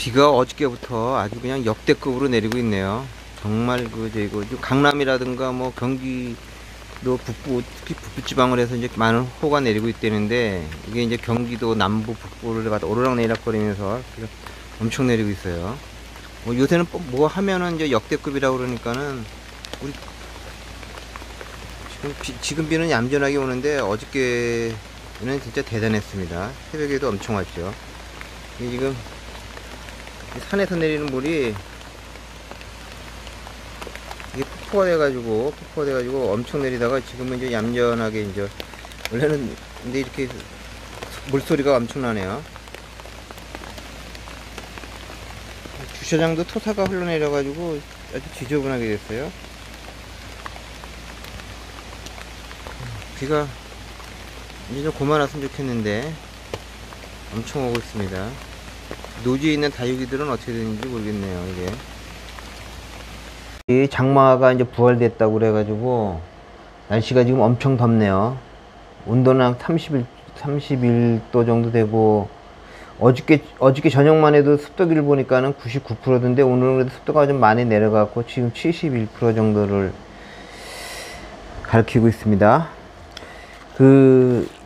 비가 어저께부터 아주 그냥 역대급으로 내리고 있네요. 정말 이거 강남이라든가 뭐 경기도 북부, 특히 북부 지방을 해서 이제 많은 호가 내리고 있다는데, 이게 이제 경기도 남부 북부를 갖다 오르락 내리락거리면서 비가 엄청 내리고 있어요. 뭐 요새는 뭐 하면은 이제 역대급이라고 그러니까는, 우리 지금 비는 얌전하게 오는데 어저께는 진짜 대단했습니다. 새벽에도 엄청 왔죠. 이게 지금 산에서 내리는 물이 이게 폭포가 돼가지고 엄청 내리다가 지금은 이제 얌전하게 이제, 원래는 근데 이렇게 물소리가 엄청나네요. 주차장도 토사가 흘러내려가지고 아주 지저분하게 됐어요. 비가 이제 좀 그만왔으면 좋겠는데 엄청 오고 있습니다. 노지에 있는 다육이들은 어떻게 되는지 모르겠네요. 이게 이 장마가 이제 부활됐다고 그래가지고 날씨가 지금 엄청 덥네요. 온도는 한 31도 정도 되고, 어저께 저녁만 해도 습도기를 보니까는 99%던데 오늘은 그래도 습도가 좀 많이 내려갔고 지금 71% 정도를 가리키고 있습니다.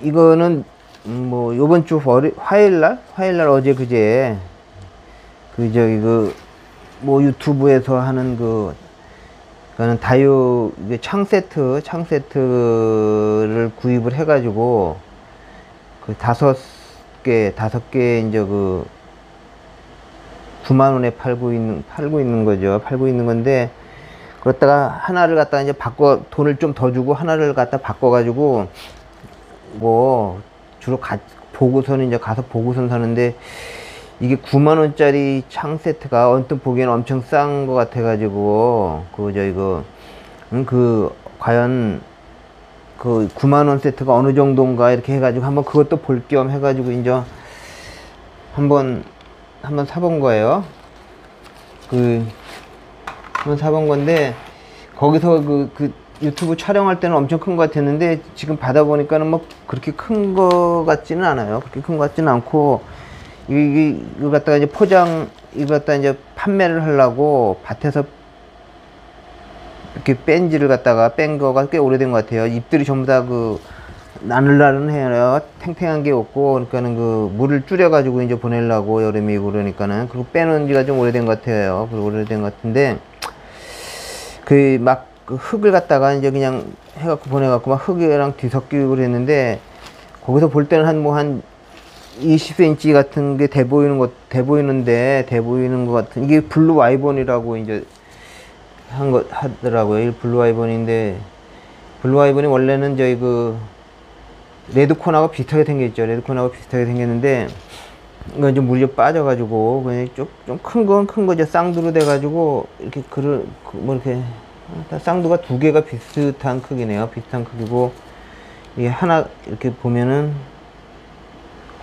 이거는 뭐 요번 주 화요일날 어제 그제 뭐 유튜브에서 하는 그거는 다육 창 세트를 구입을 해가지고 다섯 개 이제 9만 원에 팔고 있는 거죠. 팔고 있는 건데, 그렇다가 하나를 갖다 이제 돈을 좀 더 주고 하나를 갖다 바꿔가지고 뭐 주로 보고서는 이제 가서 보고선 사는데, 이게 9만 원짜리 창 세트가 언뜻 보기에는 엄청 싼 것 같아가지고 과연 9만 원 세트가 어느 정도인가 이렇게 해가지고 한번 그것도 볼 겸 해가지고 이제 한번 사본 거예요. 한번 사본 건데, 거기서 유튜브 촬영할 때는 엄청 큰 것 같았는데 지금 받아보니까는 뭐 그렇게 큰 거 같지는 않아요. 그렇게 큰 거 같지는 않고, 이거 갖다가 이제 이거 갖다 이제 판매를 하려고 밭에서 이렇게 뺀 거가 꽤 오래된 것 같아요. 잎들이 전부 다 나늘나늘해요. 탱탱한 게 없고, 그러니까는 물을 줄여가지고 이제 보내려고 여름이고 그러니까는, 그리고 빼놓은 지가 좀 오래된 것 같아요. 오래된 것 같은데, 흙을 갖다가 이제 그냥 해갖고 보내갖고 막 흙이랑 뒤섞이고 그랬는데, 거기서 볼 때는 한 20cm 같은 게 돼 보이는 것 같은, 이게 블루 와이번이라고 이제 하더라고요. 이 블루 와이번인데, 블루 와이번이 원래는 레드콘하고 비슷하게 생겼죠. 레드콘하고 비슷하게 생겼는데, 이건 좀 물이 좀 빠져가지고, 그냥 좀 큰 거죠. 쌍두로 돼가지고, 이렇게 이렇게, 쌍두가 두 개가 비슷한 크기네요. 비슷한 크기고, 이게 하나, 이렇게 보면은,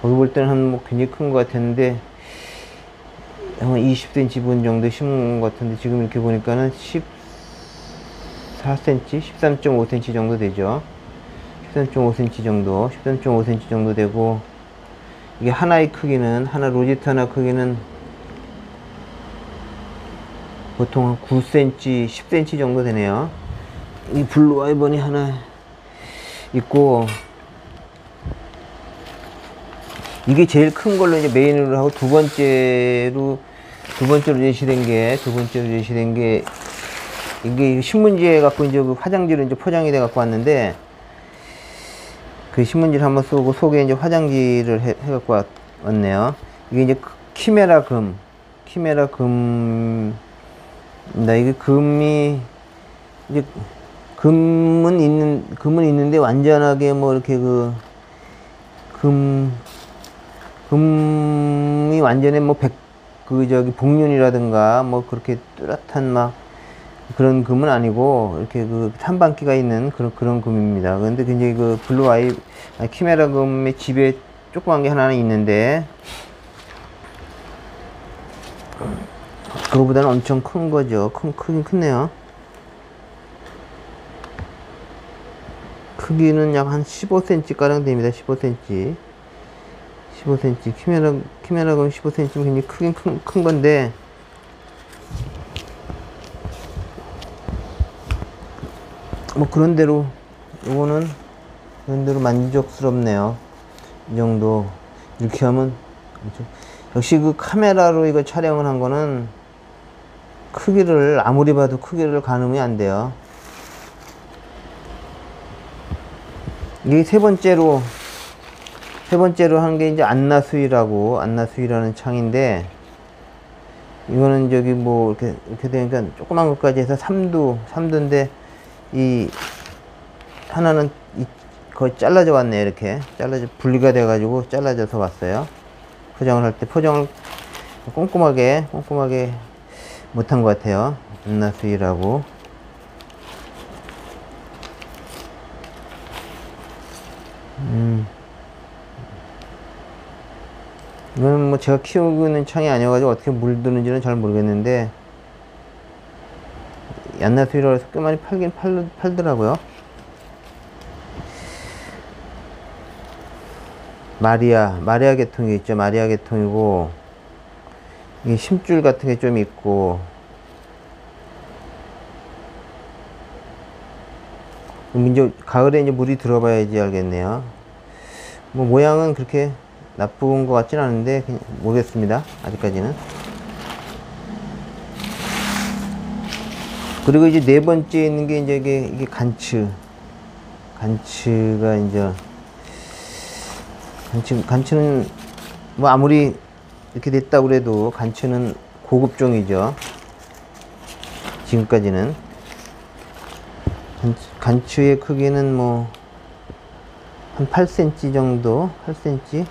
거기 볼 때는 굉장히 큰 것 같았는데, 한 20cm 분 정도 심은 것 같은데, 지금 이렇게 보니까는 14cm, 13.5cm 정도 되죠. 13.5cm 정도 되고, 이게 하나의 크기는, 로제트 하나 크기는 보통 한 9cm, 10cm 정도 되네요. 이 블루 와이번이 하나 있고, 이게 제일 큰 걸로 이제 메인으로 하고, 두 번째로 제시된 게, 이게 신문지에 갖고 이제 화장지로 이제 포장이 돼 갖고 왔는데, 신문지를 한번 쏘고 속에 이제 화장지를 해 갖고 왔네요. 이게 이제 키메라 금, 이게 금은 있는데 완전하게 뭐 이렇게 금이 완전히 뭐 복륜이라든가 뭐 그렇게 뚜렷한 그런 금은 아니고, 이렇게 산반기가 있는 그런 금입니다. 근데 굉장히 키메라 금의 집에 조그만 게 하나는 있는데, 그거보다는 엄청 큰 거죠. 크긴 크네요. 크기는 약 한 15cm 가량 됩니다. 15cm. 15cm. 키메라금 15cm 굉장히 큰 건데, 뭐 그런대로 요거는 그런대로 만족스럽네요. 이 정도 이렇게 하면 역시 그 카메라로 이거 촬영을 한 거는 크기를 아무리 봐도 크기를 가늠이 안 돼요. 이게 세 번째로 한 게 이제 안나수이라는 창인데, 이거는 저기 뭐 이렇게 되니까 조그만 것까지 해서 3두인데, 이 하나는 거의 잘라져 왔네요. 이렇게 분리가 돼 가지고 잘라져서 왔어요. 포장을 할 때 포장을 꼼꼼하게 못한 것 같아요. 안나수이라고. 이거는 뭐 제가 키우고 있는 창이 아니어가지고 어떻게 물드는지는 잘 모르겠는데, 안나수이라고 해서 꽤 많이 팔더라고요. 마리아 계통이 있죠. 마리아 계통이고, 이게 심줄 같은 게 좀 있고, 이제 가을에 이제 물이 들어봐야지 알겠네요. 뭐 모양은 그렇게 나쁜 것 같진 않은데 그냥 모르겠습니다. 아직까지는. 그리고 이제 네 번째 있는 게 이제 이게 간츠가 이제 간츠는 뭐 아무리 이렇게 됐다 그래도 간츠는 고급종이죠. 지금까지는. 간츠의 크기는 뭐 한 8cm 정도, 8cm.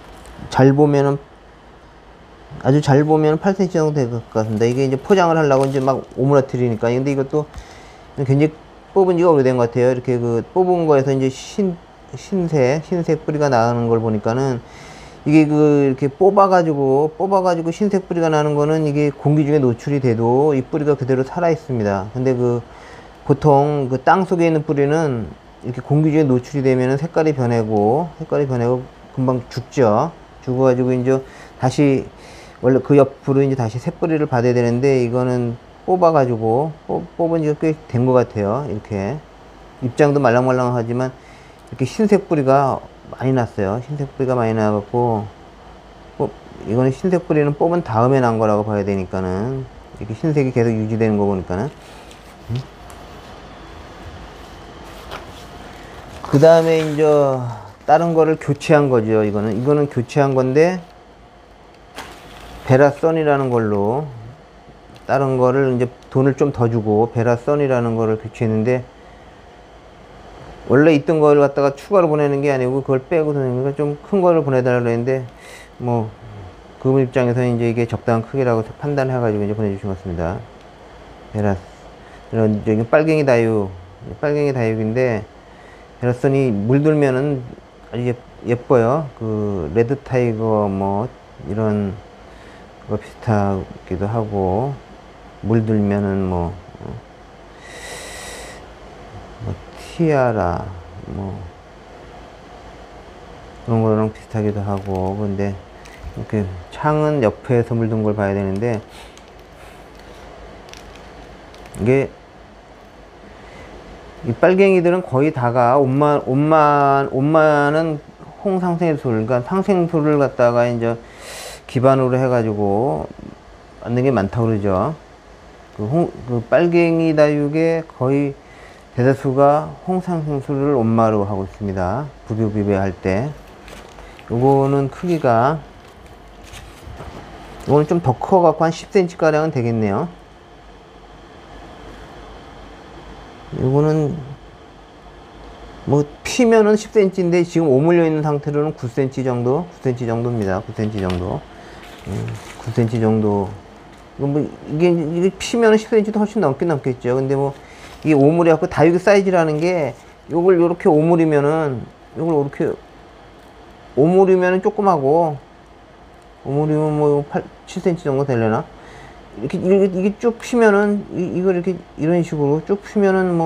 아주 잘 보면 8cm 정도 될 것 같습니다. 이게 이제 포장을 하려고 이제 막 오므라뜨리니까. 근데 이것도 굉장히 뽑은 지가 오래된 것 같아요. 이렇게 그 뽑은 거에서 이제 흰색 뿌리가 나는 걸 보니까는, 이게 이렇게 뽑아가지고 흰색 뿌리가 나는 거는 이게 공기 중에 노출이 돼도 이 뿌리가 그대로 살아 있습니다. 근데 보통 땅 속에 있는 뿌리는 이렇게 공기 중에 노출이 되면은 색깔이 변하고 금방 죽죠. 죽어가지고 이제 다시 원래 그 옆으로 이제 다시 새 뿌리를 받아야 되는데, 이거는 뽑아가지고 뽑은 지가 꽤 된 것 같아요. 이렇게 입장도 말랑말랑하지만 이렇게 흰색 뿌리가 많이 났어요. 흰색 뿌리가 많이 나갖고, 이거는 흰색 뿌리는 뽑은 다음에 난 거라고 봐야 되니까는, 이렇게 흰색이 계속 유지되는 거 보니까는. 그 다음에 이제 다른 거를 교체한 거죠. 이거는 교체한 건데, 베라선이라는 걸로 다른 거를 이제 돈을 좀 더 주고 베라선이라는 거를 교체했는데, 원래 있던 걸 갖다가 추가로 보내는 게 아니고 그걸 빼고 좀 큰 거를 보내달라고 했는데, 뭐 그분 입장에서 이제 이게 적당한 크기라고 판단해 가지고 이제 보내주신 것 같습니다. 이런 저기 빨갱이 다육인데, 베라선이 물들면은 아주 예뻐요. 그 레드 타이거 뭐 이런 거 비슷하기도 하고, 물들면은 뭐 티아라 뭐 그런 거랑 비슷하기도 하고. 근데 이렇게 창은 옆에서 물든 걸 봐야 되는데, 이게 이 빨갱이들은 거의 다가 옷만은 홍상생술, 그러니까 상생술을 갖다가 이제 기반으로 해가지고 만든 게 많다고 그러죠. 그 빨갱이 다육의 거의 대다수가 홍상생술을 옷마로 하고 있습니다. 부비할 때. 요거는 크기가, 요거는 좀 더 커갖고 한 10cm 가량은 되겠네요. 요거는 뭐 피면은 10cm인데 지금 오물려 있는 상태로는 9cm 정도입니다. 9cm 정도. 9cm 정도. 이게 피면은 10cm도 훨씬 넘겠죠. 근데 뭐 이게 오물이 갖고 다육이 사이즈라는 게, 요걸 요렇게 오물이면은 조그마고, 오물이면 뭐 7cm 정도 되려나? 이게 쭉 피면은, 이걸 이렇게 이런 식으로 쭉 피면은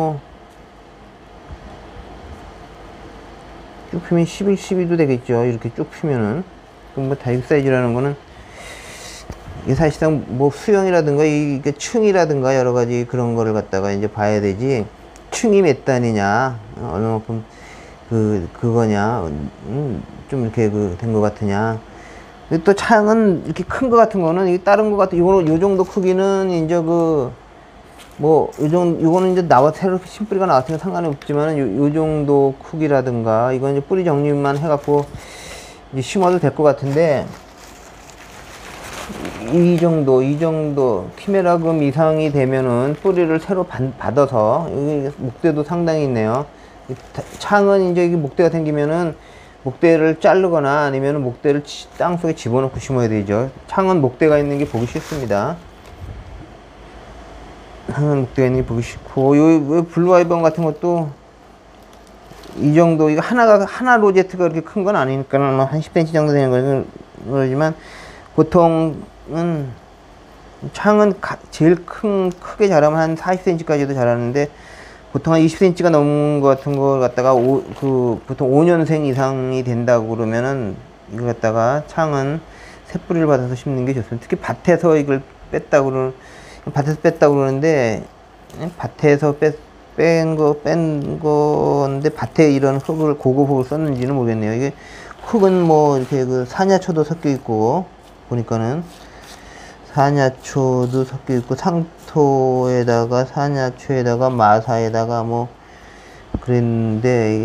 쭉 피면 11, 12도 되겠죠. 이렇게 쭉 피면은. 뭐 다육 사이즈라는 거는 이게 사실상 뭐 수영이라든가 이게 층이라든가 여러 가지 그런 거를 갖다가 이제 봐야 되지, 층이 몇 단이냐, 얼마만큼 그거냐, 좀 이렇게 된 거 같으냐. 또 창은 이렇게 큰 거 같은 거는 이 다른 거 같은 요 정도 크기는 이제 요거는 이제 새로 신뿌리가 나왔으니까 상관이 없지만 요 정도 크기라든가 이건 이제 뿌리 정리만 해갖고 이제 심어도 될 것 같은데, 이 정도 키메라금 이상이 되면은 뿌리를 새로 받아서, 여기 목대도 상당히 있네요. 창은 이제 목대가 생기면은 목대를 자르거나 아니면 목대를 땅속에 집어넣고 심어야 되죠. 창은 목대가 있는 게 보기 싫습니다. 창은 목대가 있는 게 보기 싫고, 요 블루아이번 같은 것도 이 정도, 이거 하나 로제트가 그렇게 큰 건 아니니까 한 10cm 정도 되는 거지만, 보통은 창은 제일 크게 자라면 한 40cm까지도 자라는데, 보통 한 20cm가 넘은 것 같은 걸 갖다가 보통 5년생 이상이 된다고 그러면은 이걸 갖다가 창은 새 뿌리를 받아서 심는 게 좋습니다. 특히 밭에서 이걸 뺐다고 그러는데, 밭에서 뺀 건데 밭에 이런 흙을 고급 흙을 썼는지는 모르겠네요. 이게 흙은 뭐 이렇게 산야초도 섞여 있고, 보니까는 산야초도 섞여 있고, 상토에다가 산야초에다가 마사에다가 뭐 그랬는데,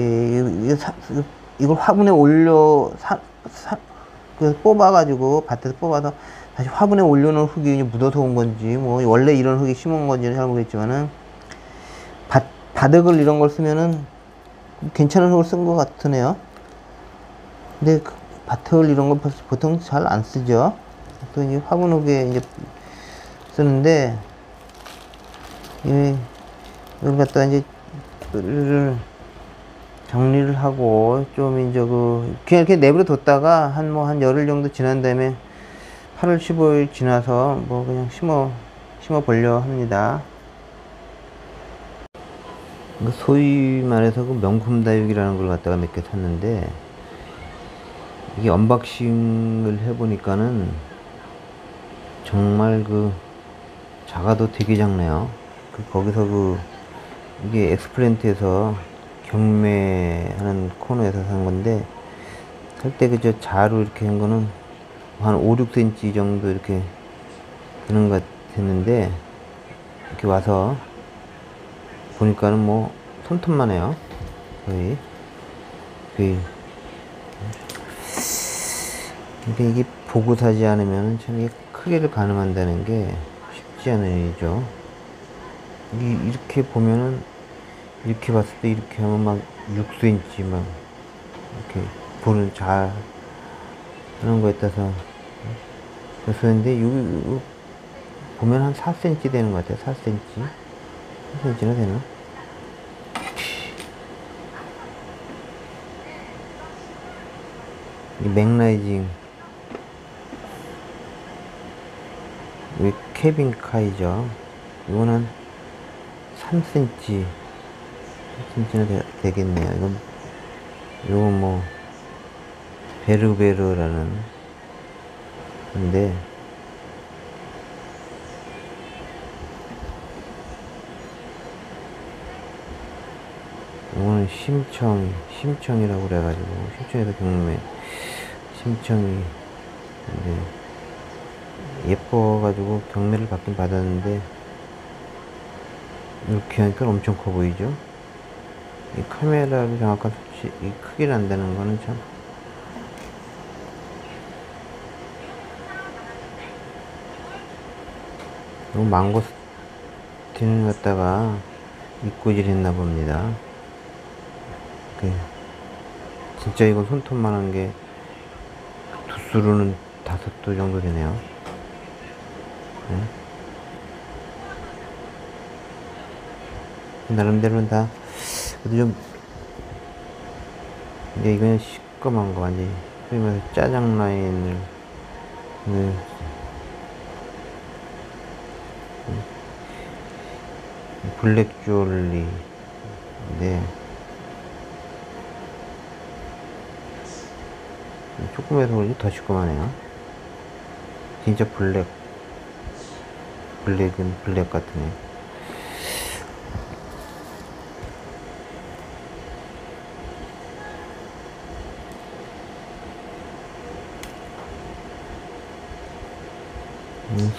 이걸 화분에 올려 뽑아가지고 밭에서 뽑아서 다시 화분에 올려놓은 흙이 묻어서 온 건지, 뭐 원래 이런 흙이 심은 건지는 잘 모르겠지만은, 바닥을 이런 걸 쓰면은 괜찮은 흙을 쓴 것 같으네요. 근데 바닥을 이런 거 보통 잘 안 쓰죠. 또 이제 화분흙에 이제 쓰는데, 이걸 갖다가 이제 정리를 하고 좀 이제 그냥 이렇게 내버려 뒀다가 한 열흘 정도 지난 다음에 8월 15일 지나서 뭐 그냥 심어 보려 합니다. 소위 말해서 명품 다육이라는 걸 갖다가 몇 개 샀는데, 이게 언박싱을 해보니까는 정말 작아도 되게 작네요. 거기서 이게 엑스플랜트에서 경매하는 코너에서 산 건데, 살 때 자루 이렇게 한 거는 한 5, 6cm 정도 이렇게 되는 것 같았는데, 이렇게 와서 보니까는 뭐 손톱만 해요. 거의. 그러니까 이게 보고 사지 않으면 참 이게 크기를 가늠한다는 게 쉽지 않은 일이죠. 이렇게 보면은, 이렇게 봤을 때 이렇게 하면 막 6cm 막 이렇게 보는 잘 하는 거에 따라서 그랬었는데, 여기 보면 한 4cm 되는 것 같아요. 4cm. 4cm나 되나? 이 맥라이징 케빈 카이죠. 이거는 3cm, 3cm나 되겠네요. 이건 뭐 베르베르라는 건데, 이거는 심청이라고 그래가지고, 심청에서 경매 심청이 예뻐가지고 경매를 받긴 받았는데, 이렇게 하니까 엄청 커 보이죠? 이 카메라로 정확한 이 크기를 안다는 거는 참 이 망고스틴을 갖다가 입고질 했나 봅니다. 진짜 이건 손톱만 한 게 두수로는 5도 정도 되네요. 나름대로는 다 그래도 좀, 이제 이거는 시꺼먼 거 완전히 소위 말해서 짜장 라인을 블랙 주얼리. 네. 조금해서 그런지 더 시꺼하네요. 진짜 블랙은 블랙 같으네.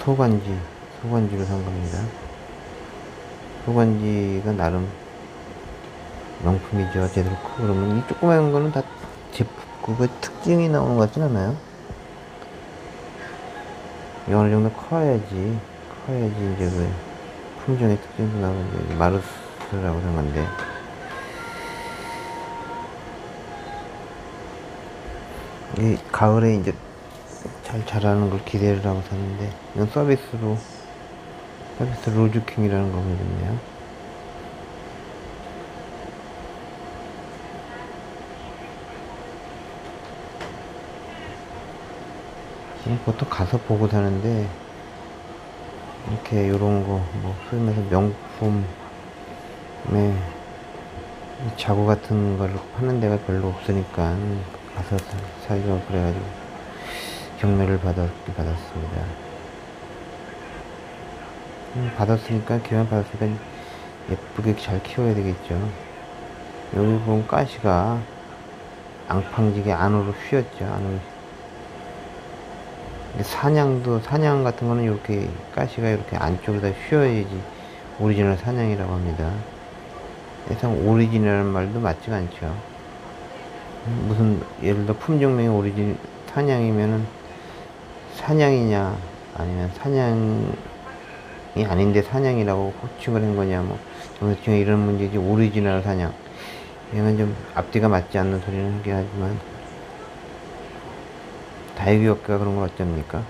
소관지로 산 겁니다. 소관지가 나름 명품이죠. 제대로 크고 그러면 이 조그만 거는 다 제품 그거 특징이 나오는 것 같진 않아요. 어느 정도 커야지 이제 그 품종의 특징도 나오는데 마르스라고 산 건데 이 가을에 이제 잘 자라는 걸 기대를 하고 샀는데 이건 서비스 로즈킹이라는 거 보여줬네요. 보통 가서 보고 사는데 이렇게 요런 거 뭐 소위 말해서 명품에 자구 같은 걸 파는 데가 별로 없으니까 가서 사기가 그래가지고 경매를 받았습니다. 기왕 받았으니까 예쁘게 잘 키워야 되겠죠. 여기 보면 가시가 앙팡지게 안으로 휘었죠. 사냥 같은 거는 이렇게 가시가 이렇게 안쪽에다 휘어야지 오리지널 사냥이라고 합니다. 예상 오리지널 말도 맞지가 않죠. 무슨 예를 들어 품종명이 오리진 사냥이면은 사냥이냐 아니면 사냥이 아닌데 사냥이라고 호칭을 한 거냐 뭐 도대체 이런 문제지. 오리지널 사냥 이건 좀 앞뒤가 맞지 않는 소리는 하긴 하지만 다육이업계가 그런 걸 어쩝니까?